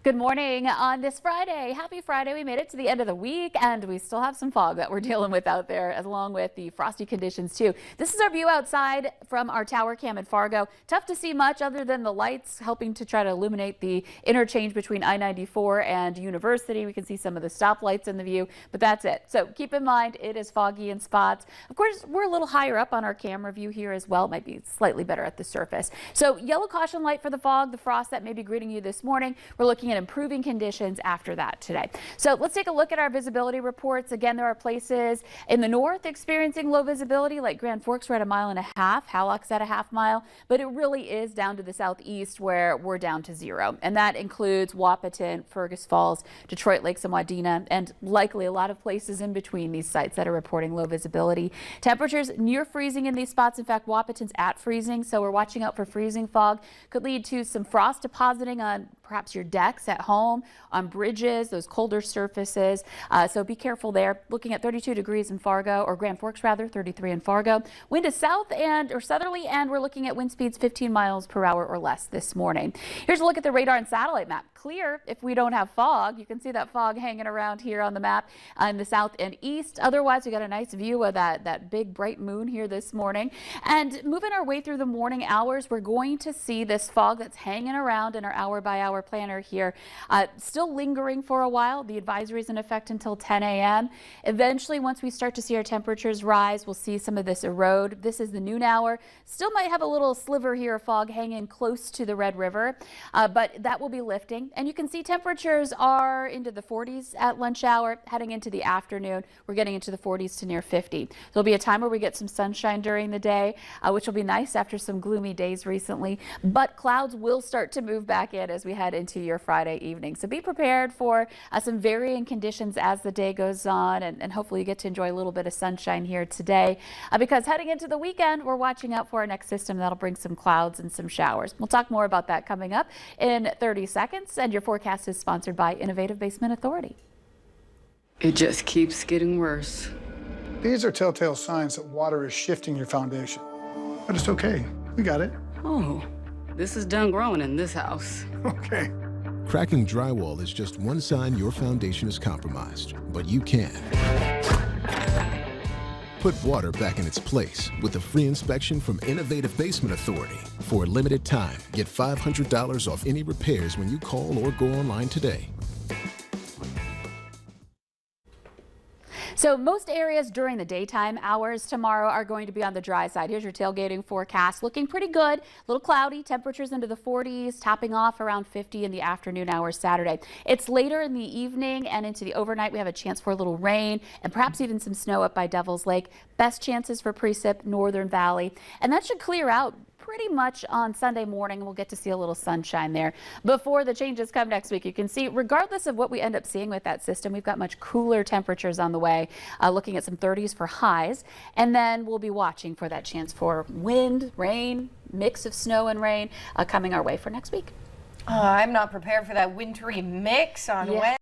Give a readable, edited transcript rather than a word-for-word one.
Good morning on this Friday. Happy Friday. We made it to the end of the week and we still have some fog that we're dealing with out there, along with the frosty conditions too. This is our view outside from our tower cam in Fargo. Tough to see much other than the lights helping to try to illuminate the interchange between I-94 and University. We can see some of the stoplights in the view, but that's it. So keep in mind it is foggy in spots. Of course, we're a little higher up on our camera view here as well. It might be slightly better at the surface. So yellow caution light for the fog, the frost that may be greeting you this morning. We're looking at improving conditions after that today. So let's take a look at our visibility reports. Again, there are places in the north experiencing low visibility, like Grand Forks. We're at 1.5 miles. Hallock's at a half mile, but it really is down to the southeast where we're down to 0. And that includes Wahpeton, Fergus Falls, Detroit Lakes and Wadena, and likely a lot of places in between these sites that are reporting low visibility. Temperatures near freezing in these spots. In fact, Wahpeton's at freezing, so we're watching out for freezing fog. Could lead to some frost depositing on perhaps your decks at home, on bridges, those colder surfaces. So be careful there. Looking at 32 degrees in Fargo, or Grand Forks rather, 33 in Fargo. Wind is south or southerly, and we're looking at wind speeds 15 miles per hour or less this morning. Here's a look at the radar and satellite map. Clear if we don't have fog. You can see that fog hanging around here on the map in the south and east. Otherwise, we got a nice view of that big bright moon here this morning. And moving our way through the morning hours, we're going to see this fog that's hanging around in our hour-by-hour planner here. Still lingering for a while. The advisory is in effect until 10 a.m. Eventually, once we start to see our temperatures rise, we'll see some of this erode. This is the noon hour. Still might have a little sliver here of fog hanging close to the Red River, but that will be lifting. And you can see temperatures are into the 40s at lunch hour. Heading into the afternoon, we're getting into the 40s to near 50. There'll be a time where we get some sunshine during the day, which will be nice after some gloomy days recently. But clouds will start to move back in as we head into your Friday evening. So be prepared for some varying conditions as the day goes on, and hopefully you get to enjoy a little bit of sunshine here today, because heading into the weekend, we're watching out for our next system that'll bring some clouds and some showers. We'll talk more about that coming up in 30 seconds. And your forecast is sponsored by Innovative Basement Authority. It just keeps getting worse. These are telltale signs that water is shifting your foundation. But it's okay. We got it. Oh, this is done growing in this house. Okay. Cracking drywall is just one sign your foundation is compromised, but you can put water back in its place with a free inspection from Innovative Basement Authority. For a limited time, get $500 off any repairs when you call or go online today. So most areas during the daytime hours tomorrow are going to be on the dry side. Here's your tailgating forecast. Looking pretty good. A little cloudy. Temperatures into the 40s, topping off around 50 in the afternoon hours Saturday. It's later in the evening and into the overnight. We have a chance for a little rain and perhaps even some snow up by Devil's Lake. Best chances for precip, Northern Valley. And that should clear out pretty much on Sunday morning. We'll get to see a little sunshine there before the changes come next week. You can see, regardless of what we end up seeing with that system, we've got much cooler temperatures on the way, looking at some 30s for highs. And then we'll be watching for that chance for wind, rain, mix of snow and rain coming our way for next week. I'm not prepared for that wintry mix on Wednesday.